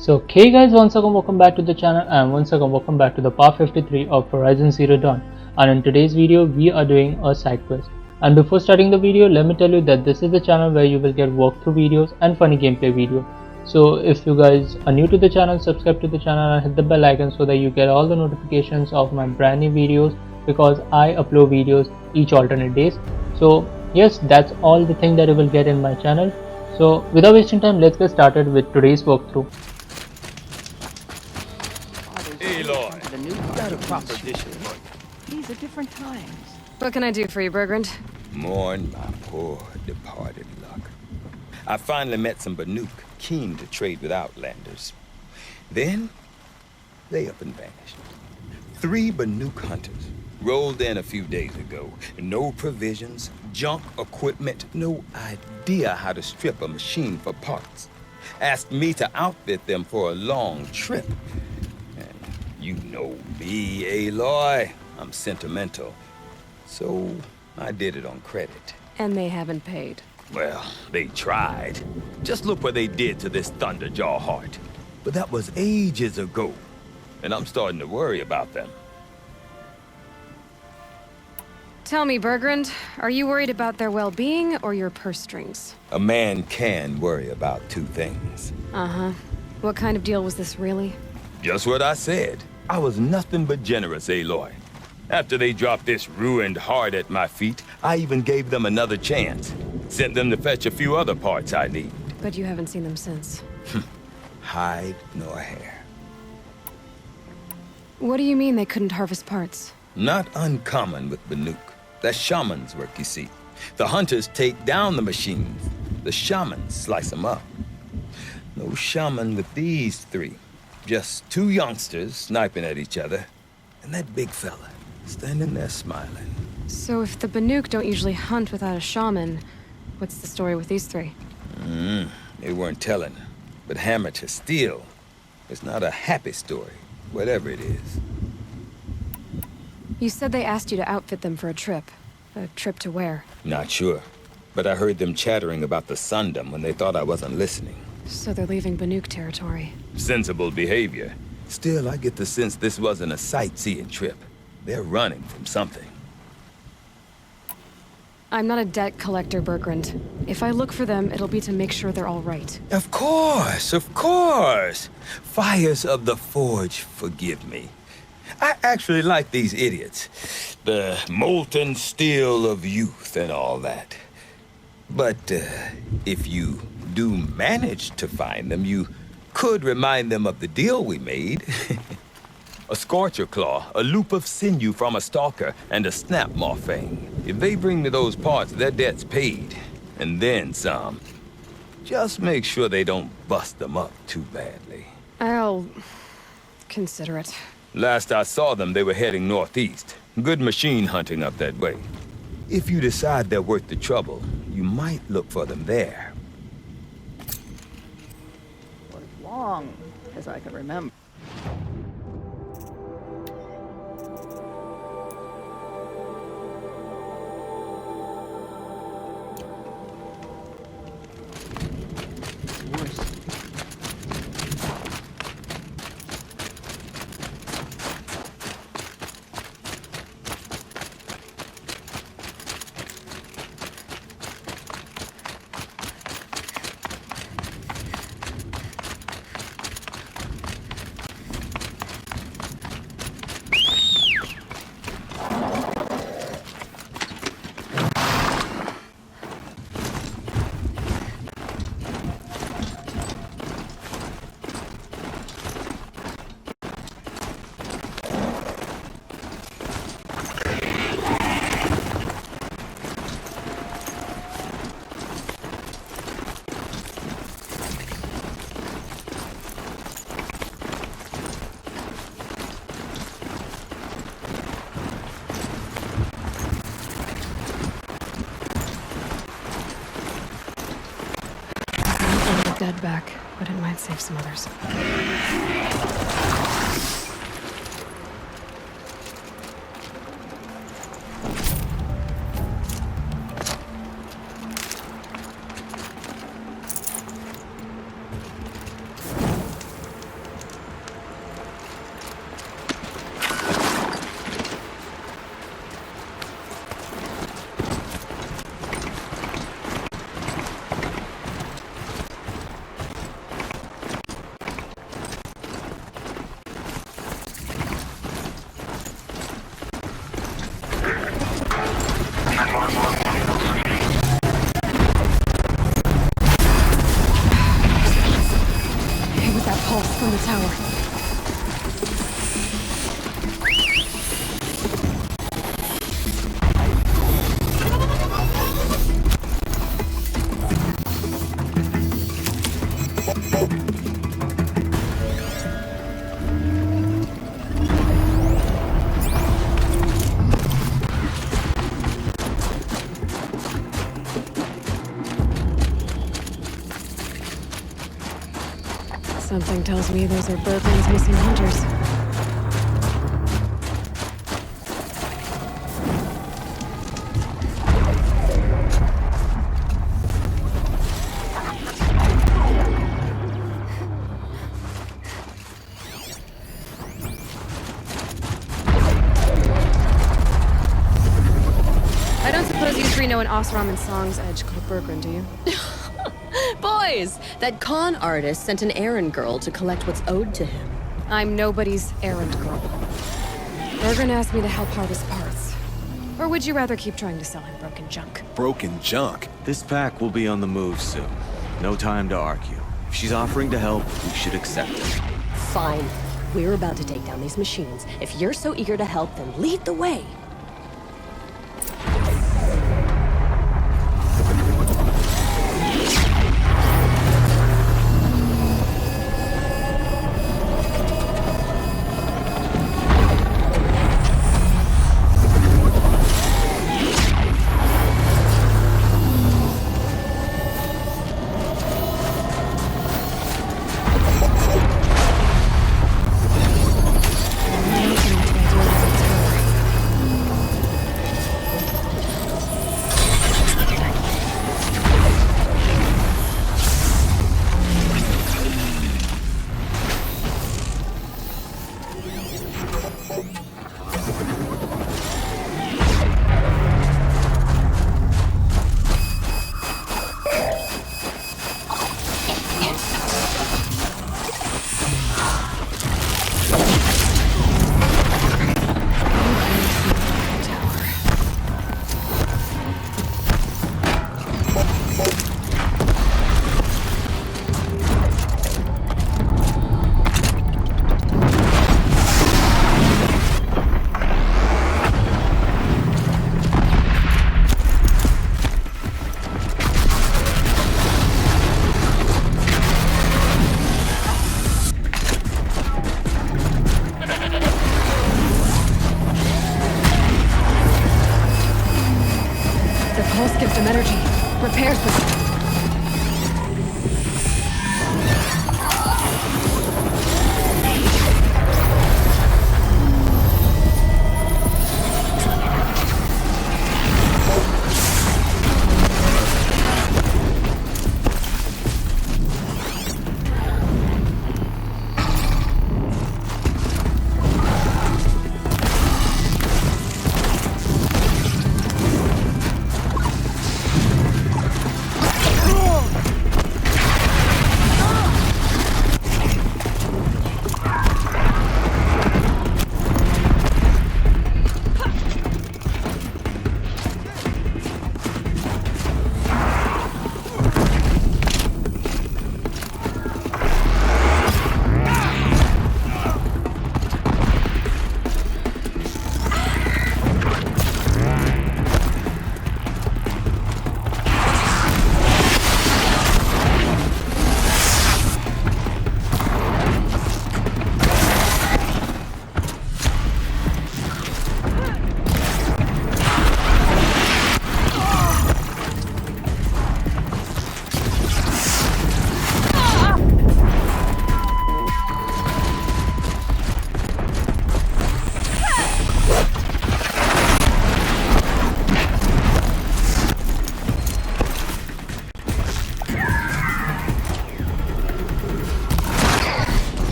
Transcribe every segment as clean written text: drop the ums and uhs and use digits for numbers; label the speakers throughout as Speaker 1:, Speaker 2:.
Speaker 1: So hey guys, once again welcome back to the channel and once again welcome back to the part 53 of Horizon Zero Dawn. And in today's video we are doing a side quest. And before starting the video, let me tell you that this is the channel where you will get walkthrough videos and funny gameplay video. So if you guys are new to the channel, subscribe to the channel and hit the bell icon so that you get all the notifications of my brand new videos, because I upload videos each alternate days. So yes, that's all the thing that you will get in my channel. So without wasting time, let's get started with today's walkthrough.
Speaker 2: Aloy, got a proposition for you.
Speaker 3: These are different times.
Speaker 4: What can I do for you, Bergrand?
Speaker 2: Mourn my poor departed luck. I finally met some Banuk keen to trade with Outlanders. Then, they up and vanished. 3 Banuk Hunters rolled in a few days ago. No provisions, junk equipment, no idea how to strip a machine for parts. Asked me to outfit them for a long trip. You know me, Aloy. I'm sentimental. So, I did it on credit.
Speaker 4: And they haven't paid.
Speaker 2: Well, they tried. Just look what they did to this Thunderjaw heart. But that was ages ago. And I'm starting to worry about them.
Speaker 4: Tell me, Bergrand, are you worried about their well-being or your purse strings?
Speaker 2: A man can worry about 2 things.
Speaker 4: Uh-huh. What kind of deal was this, really?
Speaker 2: Just what I said. I was nothing but generous, Aloy. After they dropped this ruined heart at my feet, I even gave them another chance. Sent them to fetch a few other parts I need.
Speaker 4: But you haven't seen them since.
Speaker 2: Hide nor hair.
Speaker 4: What do you mean they couldn't harvest parts?
Speaker 2: Not uncommon with Banuk. That's shaman's work, you see. The hunters take down the machines. The shamans slice them up. No shaman with these 3. Just 2 youngsters sniping at each other. And that big fella standing there smiling.
Speaker 4: So if the Banuk don't usually hunt without a shaman, what's the story with these 3?
Speaker 2: They weren't telling. But hammer to steel. It's not a happy story, whatever it is.
Speaker 4: You said they asked you to outfit them for a trip. A trip to where?
Speaker 2: Not sure. But I heard them chattering about the Sundom when they thought I wasn't listening.
Speaker 4: So they're leaving Banuk territory.
Speaker 2: Sensible behavior. Still, I get the sense this wasn't a sightseeing trip. They're running from something.
Speaker 4: I'm not a debt collector, Bergrand. If I look for them, it'll be to make sure they're all right.
Speaker 2: Of course, of course. Fires of the Forge, forgive me. I actually like these idiots. The molten steel of youth and all that. But if you do manage to find them, you could remind them of the deal we made. A scorcher claw, a loop of sinew from a stalker, and a snap maw fang. If they bring me those parts, their debt's paid. And then some. Just make sure they don't bust them up too badly.
Speaker 4: I'll consider it.
Speaker 2: Last I saw them, they were heading northeast. Good machine hunting up that way. If you decide they're worth the trouble, you might look for them there.
Speaker 3: For as long as I can remember.
Speaker 4: Dead back, but it might save some others. It was that pulse from the tower. Something tells me those are Bergman's missing hunters. I don't suppose you three know an Osram and Song's edge called Bergman, do you?
Speaker 5: Boys, that con artist sent an errand girl to collect what's owed to him.
Speaker 4: I'm nobody's errand girl. Bergman asked me to help harvest parts. Or would you rather keep trying to sell him broken junk?
Speaker 6: Broken junk? This pack will be on the move soon. No time to argue. If she's offering to help, we should accept it.
Speaker 5: Fine. We're about to take down these machines. If you're so eager to help, then lead the way.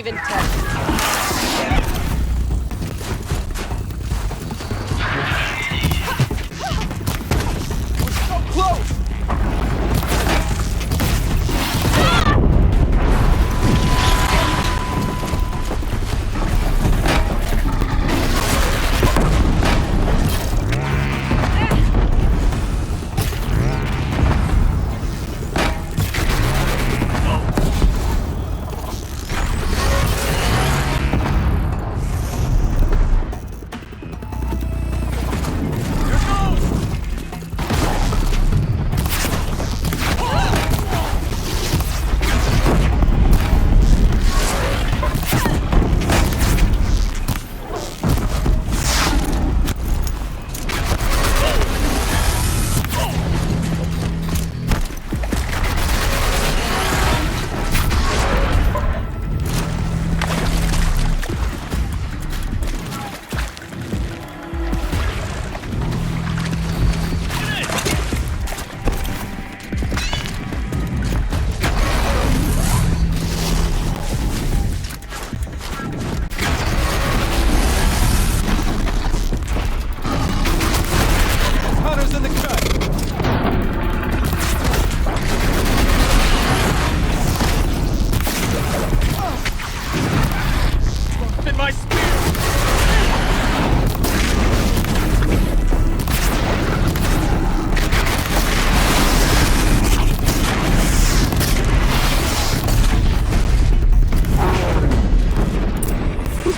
Speaker 5: even touch.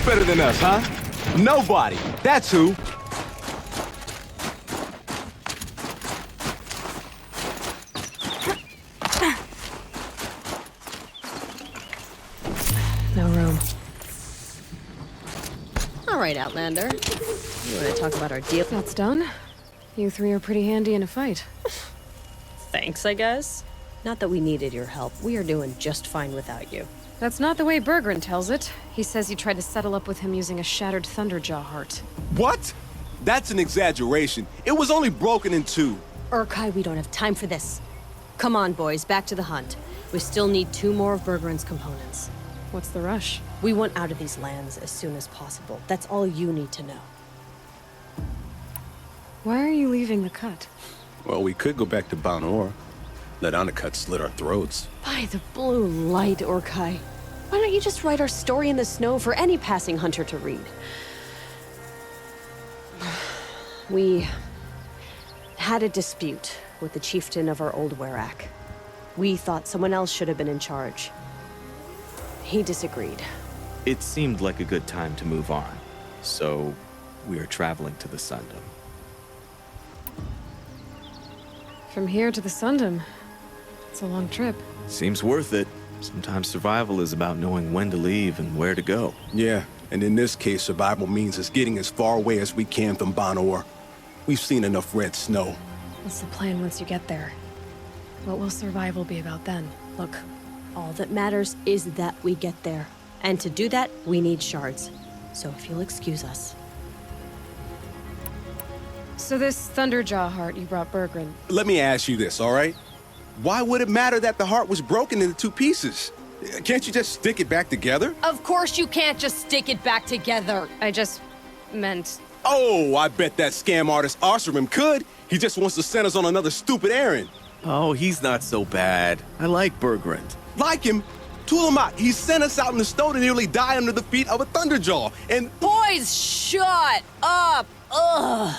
Speaker 7: Better than us, huh? Nobody. That's who.
Speaker 4: No room.
Speaker 5: All right, Outlander. You want to talk about our deal?
Speaker 4: That's done. You three are pretty handy in a fight.
Speaker 5: Thanks, I guess. Not that we needed your help. We are doing just fine without you.
Speaker 4: That's not the way Berggren tells it. He says you tried to settle up with him using a shattered Thunderjaw heart.
Speaker 7: What? That's an exaggeration. It was only broken in two.
Speaker 5: Urkai, we don't have time for this. Come on, boys, back to the hunt. We still need 2 more of Berggren's components.
Speaker 4: What's the rush?
Speaker 5: We want out of these lands as soon as possible. That's all you need to know.
Speaker 4: Why are you leaving the cut?
Speaker 7: Well, we could go back to Banuk. Let Undercut slit our throats.
Speaker 5: By the blue light, Urkai. Why don't you just write our story in the snow for any passing hunter to read? We had a dispute with the chieftain of our old Werak. We thought someone else should have been in charge. He disagreed.
Speaker 6: It seemed like a good time to move on, so we are traveling to the Sundom.
Speaker 4: From here to the Sundom. It's a long trip.
Speaker 6: Seems worth it. Sometimes survival is about knowing when to leave and where to go.
Speaker 7: Yeah, and in this case, survival means us getting as far away as we can from Banuk. We've seen enough red snow.
Speaker 4: What's the plan once you get there? What will survival be about then?
Speaker 5: Look, all that matters is that we get there. And to do that, we need shards. So if you'll excuse us.
Speaker 4: So this Thunderjaw heart you brought Berggren.
Speaker 7: Let me ask you this, all right? Why would it matter that the heart was broken into 2 pieces? Can't you just stick it back together?
Speaker 5: Of course you can't just stick it back together.
Speaker 4: I just meant...
Speaker 7: Oh, I bet that scam artist Arsarim could. He just wants to send us on another stupid errand.
Speaker 6: Oh, he's not so bad. I like Berggren.
Speaker 7: Like him? Tulamat, he sent us out in the snow to nearly die under the feet of a Thunderjaw, and...
Speaker 5: Boys, shut up! Ugh!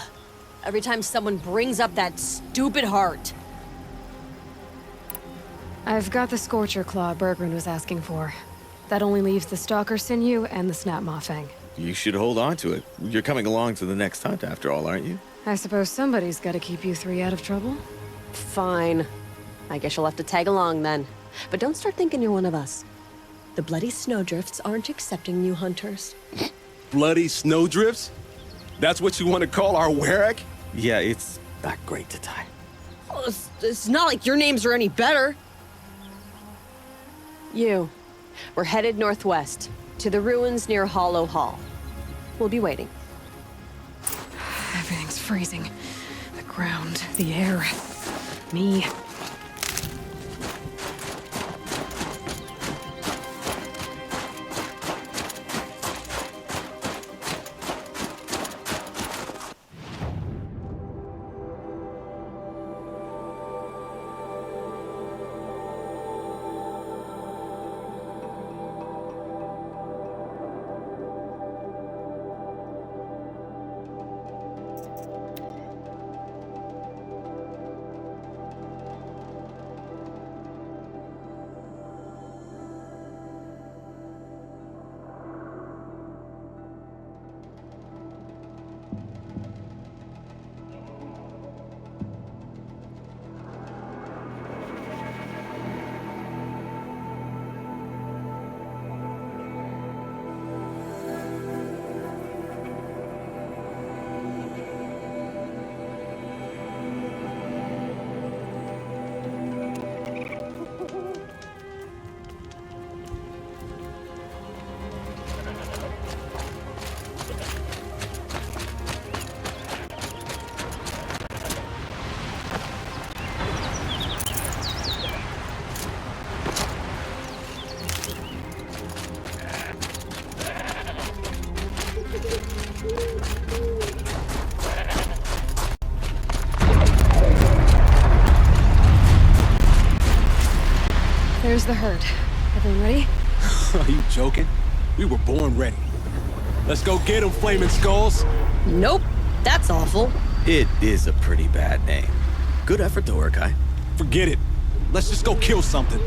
Speaker 5: Every time someone brings up that stupid heart.
Speaker 4: I've got the Scorcher Claw Berggren was asking for. That only leaves the Stalker Sinew and the Snapmaw Fang.
Speaker 6: You should hold on to it. You're coming along to the next hunt after all, aren't you?
Speaker 4: I suppose somebody's gotta keep you 3 out of trouble.
Speaker 5: Fine. I guess you'll have to tag along then. But don't start thinking you're one of us. The bloody snowdrifts aren't accepting new hunters.
Speaker 7: Bloody snowdrifts? That's what you want to call our Werak?
Speaker 6: Yeah, it's not great to tie.
Speaker 5: Oh, it's not like your names are any better. We're headed northwest, to the ruins near Hollow Hall. We'll be waiting.
Speaker 4: Everything's freezing. The ground, the air, me. Where's the herd? Everyone ready?
Speaker 7: Are you joking? We were born ready. Let's go get them, Flaming Skulls.
Speaker 5: Nope. That's awful.
Speaker 6: It is a pretty bad name. Good effort, though, Urkai.
Speaker 7: Forget it. Let's just go kill something.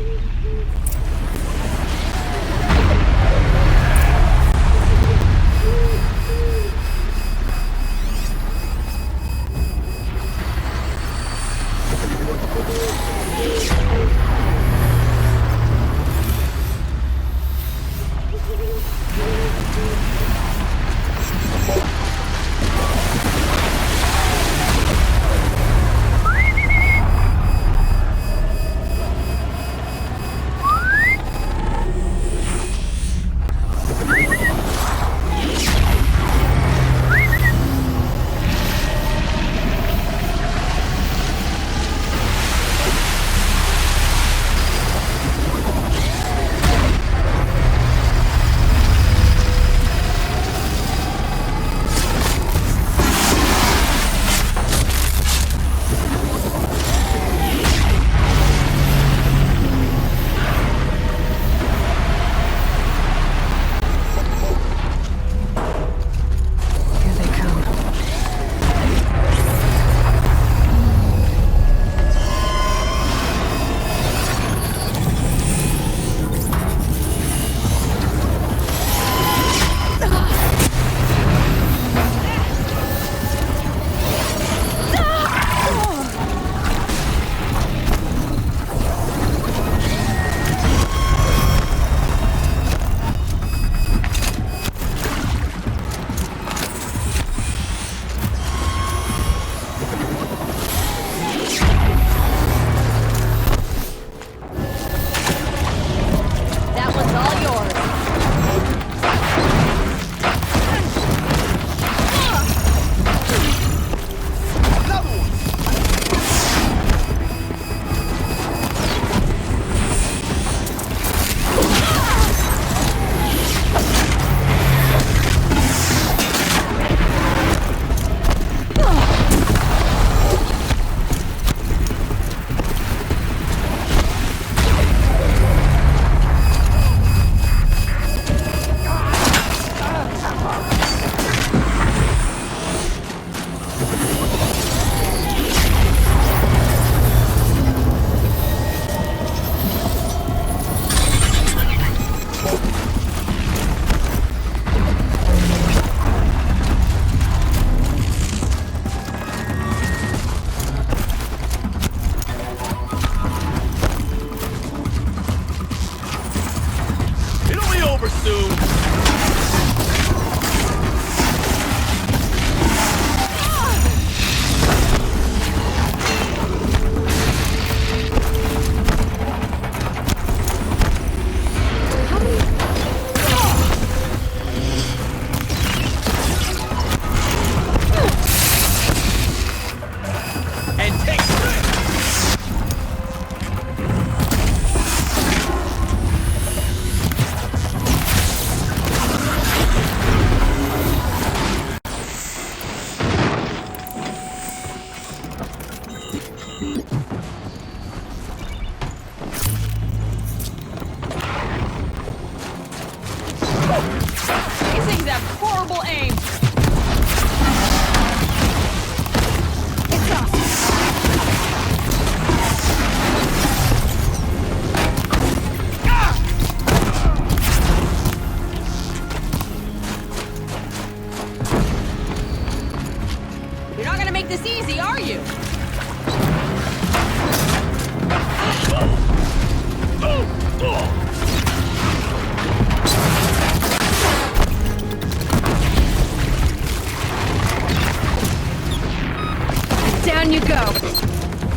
Speaker 4: Down you go.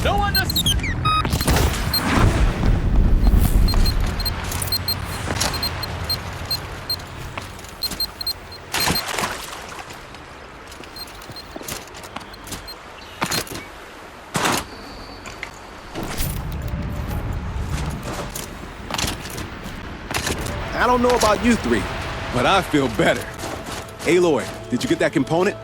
Speaker 8: No one to...
Speaker 7: I don't know about you three, but I feel better. Aloy, did you get that component?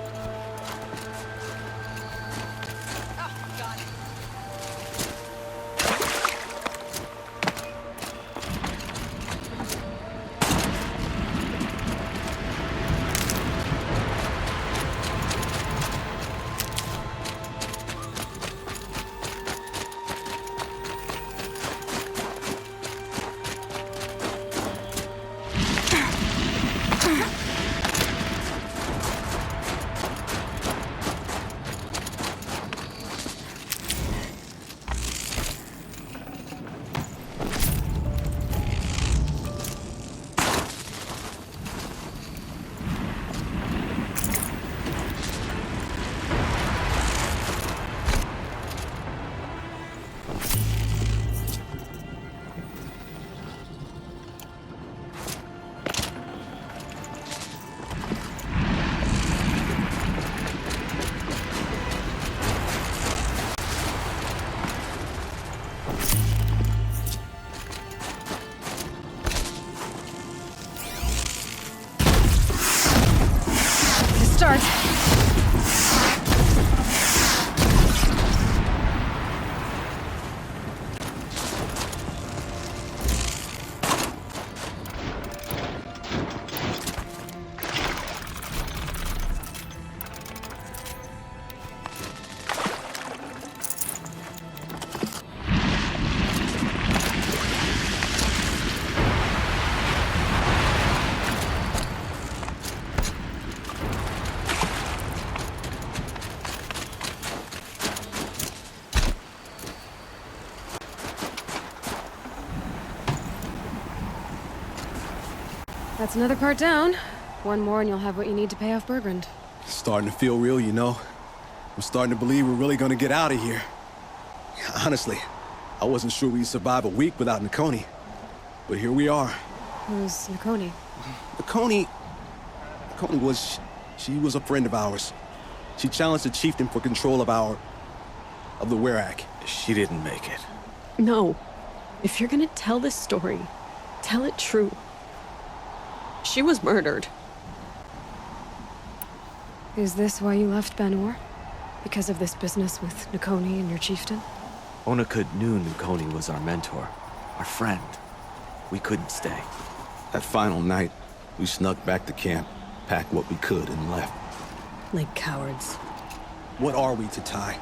Speaker 4: That's another part down. One more and you'll have what you need to pay off Bergrand.
Speaker 7: Starting to feel real, you know. I'm starting to believe we're really gonna get out of here. Honestly, I wasn't sure we'd survive a week without Nakoni. But here we are.
Speaker 4: Who's Nakoni?
Speaker 7: Nakoni was... she was a friend of ours. She challenged the chieftain for control of the Werak.
Speaker 6: She didn't make it.
Speaker 5: No. If you're gonna tell this story, tell it true. She was murdered.
Speaker 4: Is this why you left Banur? Because of this business with Nakoni and your chieftain?
Speaker 6: Onakud knew Nukoni was our mentor, our friend. We couldn't stay.
Speaker 7: That final night, we snuck back to camp, packed what we could, and left.
Speaker 5: Like cowards.
Speaker 7: What are we to Tai?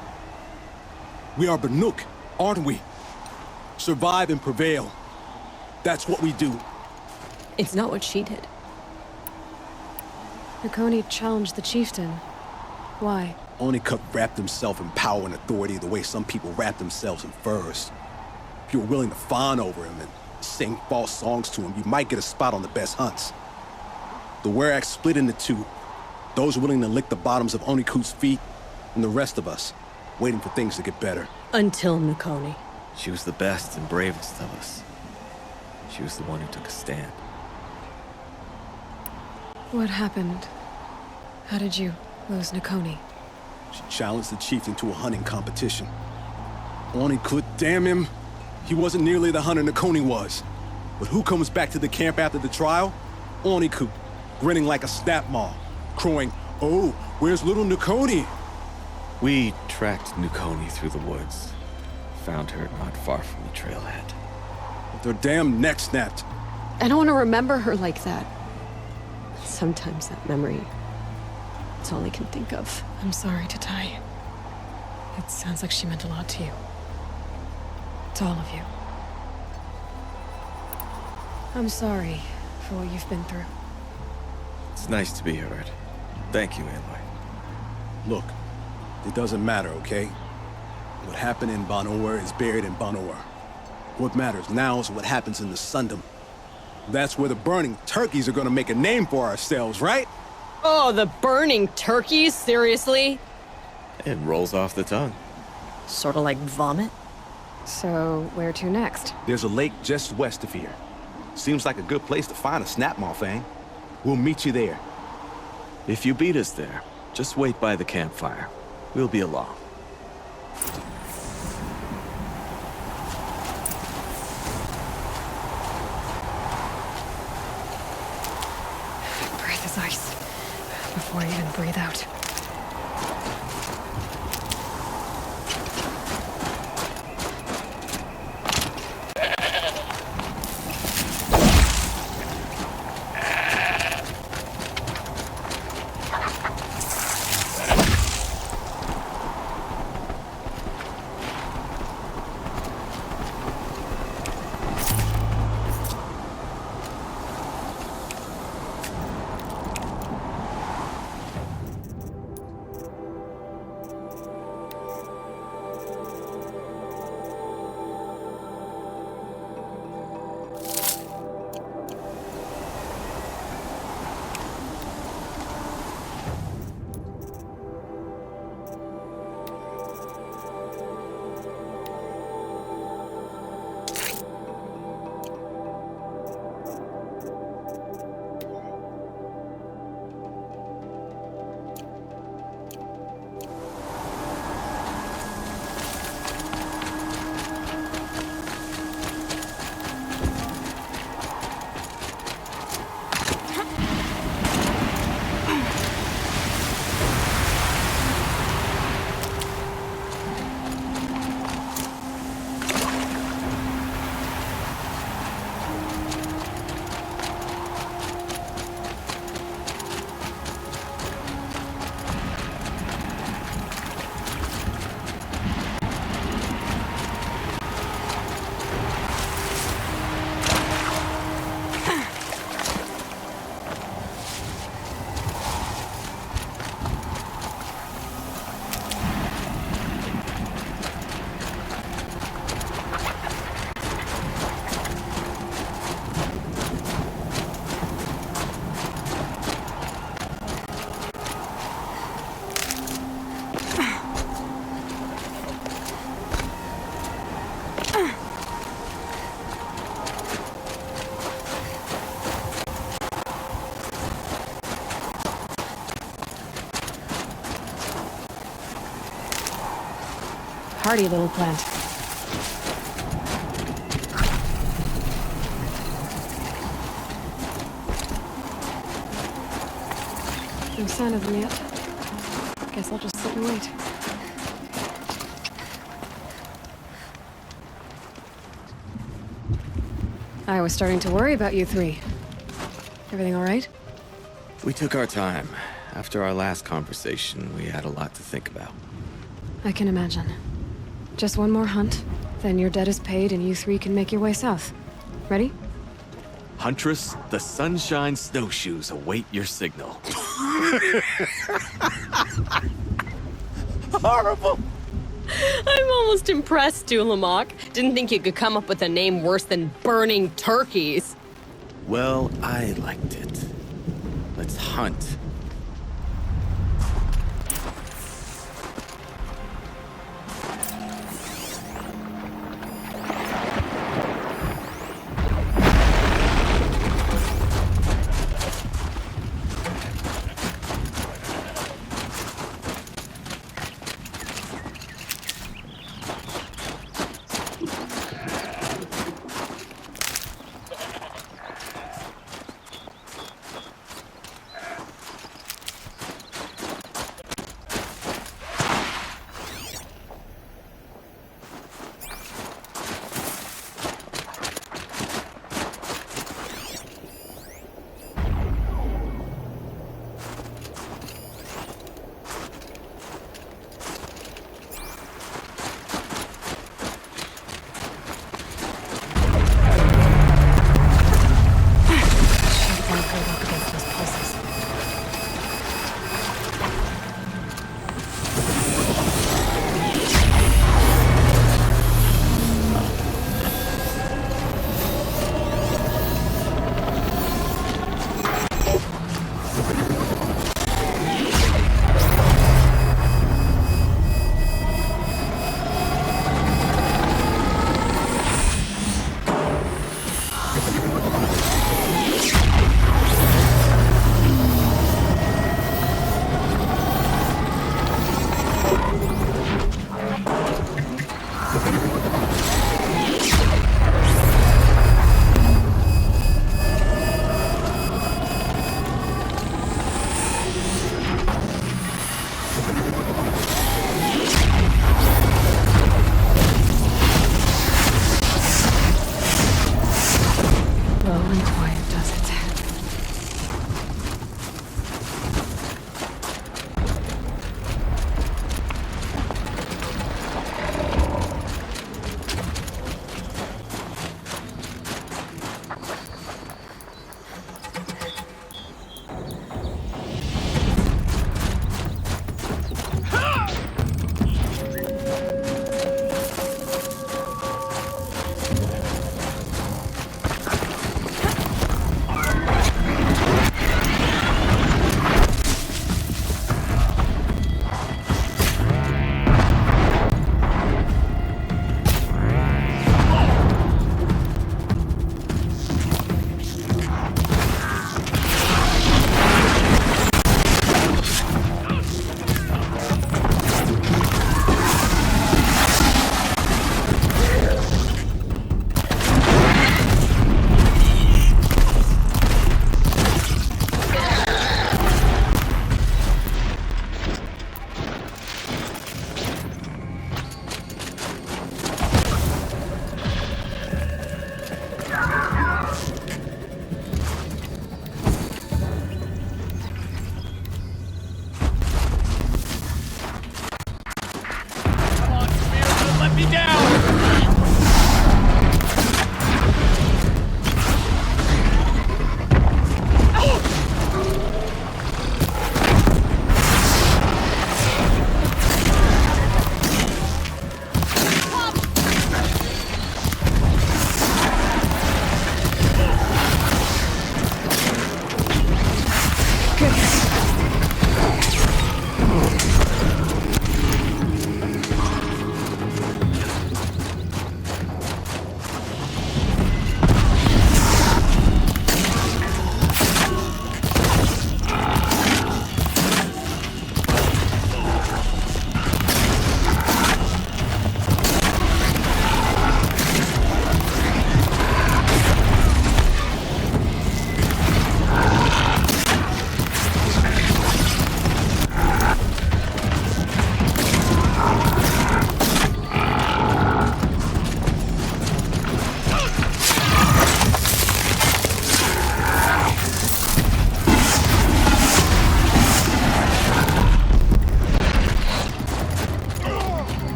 Speaker 7: We are Banuk, aren't we? Survive and prevail. That's what we do.
Speaker 5: It's not what she did.
Speaker 4: Nakoni challenged the chieftain. Why?
Speaker 7: Onikuk wrapped himself in power and authority the way some people wrap themselves in furs. If you were willing to fawn over him and sing false songs to him, you might get a spot on the best hunts. The Werak split into two. Those willing to lick the bottoms of Onikuk's feet, and the rest of us, waiting for things to get better.
Speaker 5: Until Nakoni.
Speaker 6: She was the best and bravest of us. She was the one who took a stand.
Speaker 4: What happened? How did you lose Nakoni?
Speaker 7: She challenged the chieftain to a hunting competition. Onikuk, damn him, he wasn't nearly the hunter Nakoni was. But who comes back to the camp after the trial? Onikuk, grinning like a snap maw, crowing, "Oh, where's little Nakoni?"
Speaker 6: We tracked Nukoni through the woods. Found her not far from the trailhead.
Speaker 7: With her damn neck snapped.
Speaker 5: I don't want to remember her like that. Sometimes that memory, it's all I can think of.
Speaker 4: I'm sorry to Tai. It sounds like she meant a lot to you. To all of you. I'm sorry for what you've been through.
Speaker 6: It's nice to be heard. Thank you, Aloy.
Speaker 7: Look, it doesn't matter, okay? What happened in Banur is buried in Banur. What matters now is what happens in the Sundom. That's where the burning turkeys are gonna make a name for ourselves, right?
Speaker 5: Oh, the burning turkeys? Seriously?
Speaker 6: It rolls off the tongue.
Speaker 5: Sort of like vomit?
Speaker 4: So, where to next?
Speaker 7: There's a lake just west of here. Seems like a good place to find a snapmaw fang. We'll meet you there.
Speaker 6: If you beat us there, just wait by the campfire. We'll be along.
Speaker 4: Breathe is ice. Before I even breathe out. hardy little plant. No sign of them yet. Guess I'll just sit and wait. I was starting to worry about you three. Everything all right?
Speaker 6: We took our time. After our last conversation, we had a lot to think about.
Speaker 4: I can imagine. Just one more hunt, then your debt is paid and you three can make your way south. Ready?
Speaker 6: Huntress, the Sunshine Snowshoes await your signal.
Speaker 5: Horrible! I'm almost impressed, Dulamok. Didn't think you could come up with a name worse than burning turkeys.
Speaker 6: Well, I liked it. Let's hunt.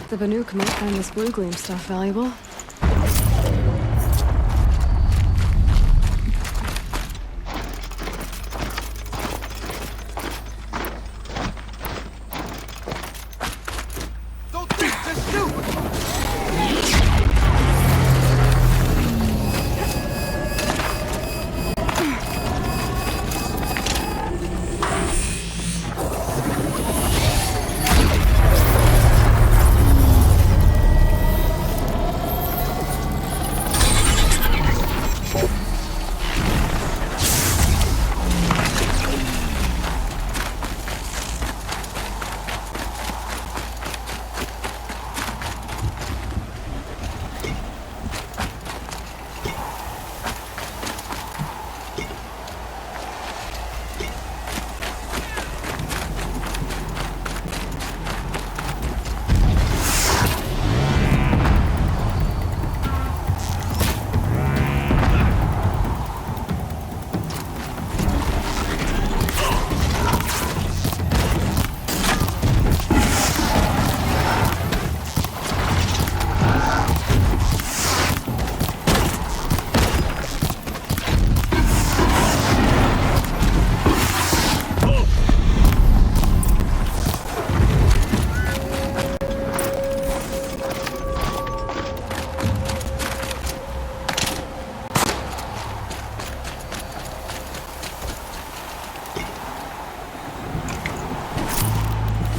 Speaker 4: The Banuk might find this blue gleam stuff valuable.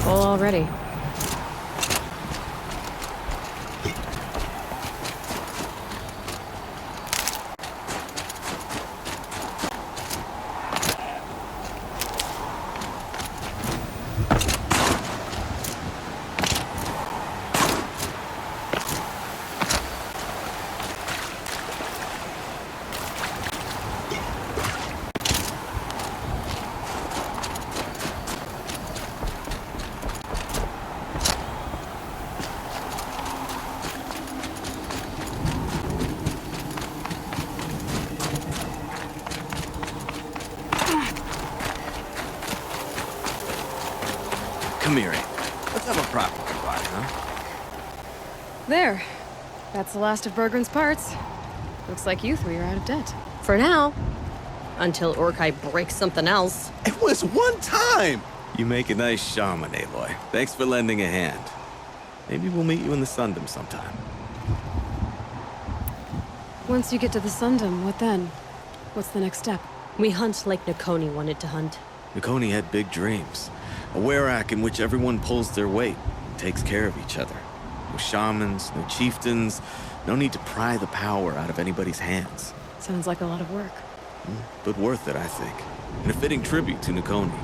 Speaker 4: Full already.
Speaker 6: Come here, Amy. Let's have a proper goodbye, huh?
Speaker 4: There. That's the last of Bergren's parts. Looks like you three are out of debt.
Speaker 5: For now. Until Urkai breaks something else.
Speaker 7: It was one time!
Speaker 6: You make a nice shaman, Aloy. Thanks for lending a hand. Maybe we'll meet you in the Sundom sometime.
Speaker 4: Once you get to the Sundom, what then? What's the next step?
Speaker 5: We hunt like Nakoni wanted to hunt.
Speaker 6: Nakoni had big dreams. A werak in which everyone pulls their weight, takes care of each other. No shamans, no chieftains, no need to pry the power out of anybody's hands.
Speaker 4: Sounds like a lot of work.
Speaker 6: But worth it, I think. And a fitting tribute to Nakoni.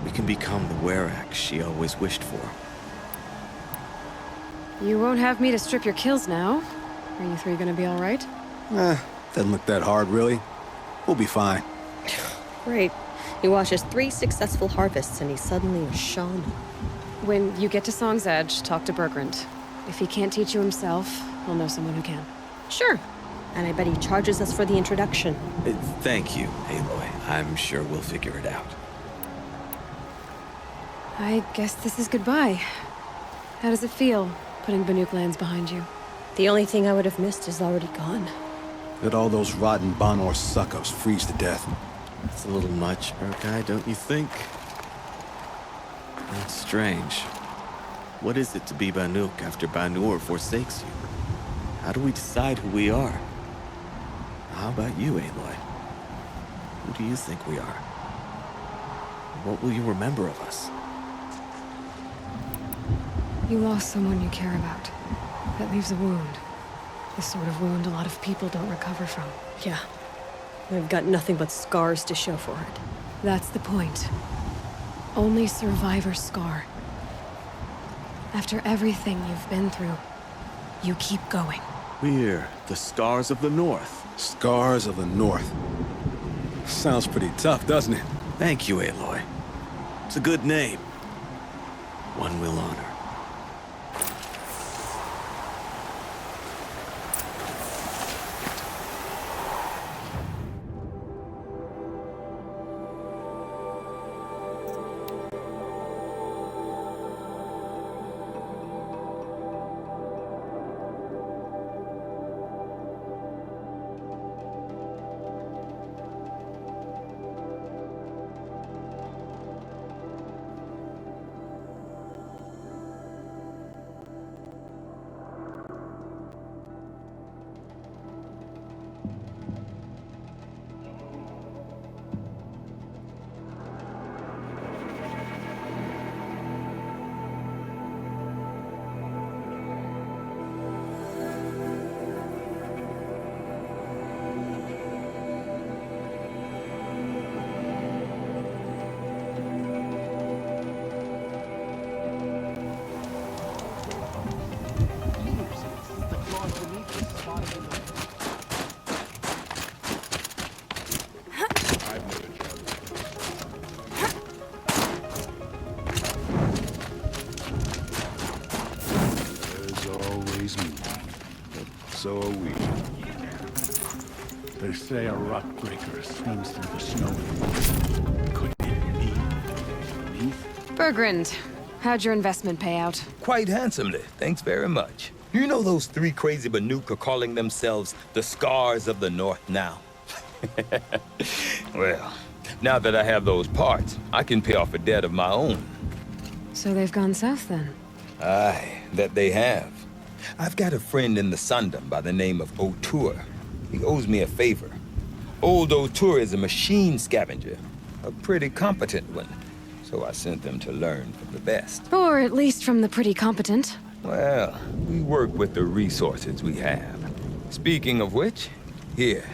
Speaker 6: We can become the werak she always wished for.
Speaker 4: You won't have me to strip your kills now. Are you three gonna be alright?
Speaker 7: Doesn't look that hard, really. We'll be fine.
Speaker 5: Great. He watches 3 successful harvests and he's suddenly a shaman.
Speaker 4: When you get to Song's Edge, talk to Bergrand. If he can't teach you himself, he'll know someone who can.
Speaker 5: Sure. And I bet he charges us for the introduction.
Speaker 6: Thank you, Aloy. I'm sure we'll figure it out.
Speaker 4: I guess this is goodbye. How does it feel, putting Banuk lands behind you?
Speaker 5: The only thing I would have missed is already gone.
Speaker 7: Let all those rotten Banor suck-ups freeze to death.
Speaker 6: It's a little much, Urkai, don't you think? That's strange. What is it to be Banuk after Banur forsakes you? How do we decide who we are? How about you, Aloy? Who do you think we are? What will you remember of us?
Speaker 4: You lost someone you care about. That leaves a wound. The sort of wound a lot of people don't recover from.
Speaker 5: Yeah. I've got nothing but scars to show for it.
Speaker 4: That's the point. Only survivor's scar. After everything you've been through, you keep going.
Speaker 6: We're the Scars of the North.
Speaker 7: Scars of the North. Sounds pretty tough, doesn't it?
Speaker 6: Thank you, Aloy. It's a good name. One we'll honor.
Speaker 8: always moving. But so are we. They say a rock breaker swims through the snow and water. Could it be beneath?
Speaker 4: Bergrand, how'd your investment pay out?
Speaker 2: Quite handsomely, thanks very much. You know those three crazy Banuk are calling themselves the Scars of the North now? Well, now that I have those parts, I can pay off a debt of my own.
Speaker 4: So they've gone south then?
Speaker 2: Aye, that they have. I've got a friend in the Sundom by the name of O'Toole. He owes me a favor. Old O'Toole is a machine scavenger, a pretty competent one. So I sent them to learn from the best.
Speaker 4: Or at least from the pretty competent.
Speaker 2: Well, we work with the resources we have. Speaking of which, here,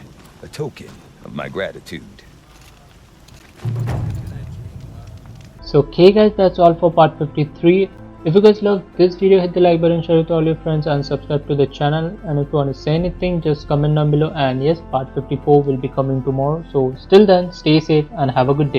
Speaker 2: a token of my gratitude.
Speaker 1: So okay guys, that's all for part 53. If you guys loved this video, hit the like button, share it with all your friends and subscribe to the channel. And if you want to say anything, just comment down below. And yes, part 54 will be coming tomorrow. So till then, stay safe and have a good day.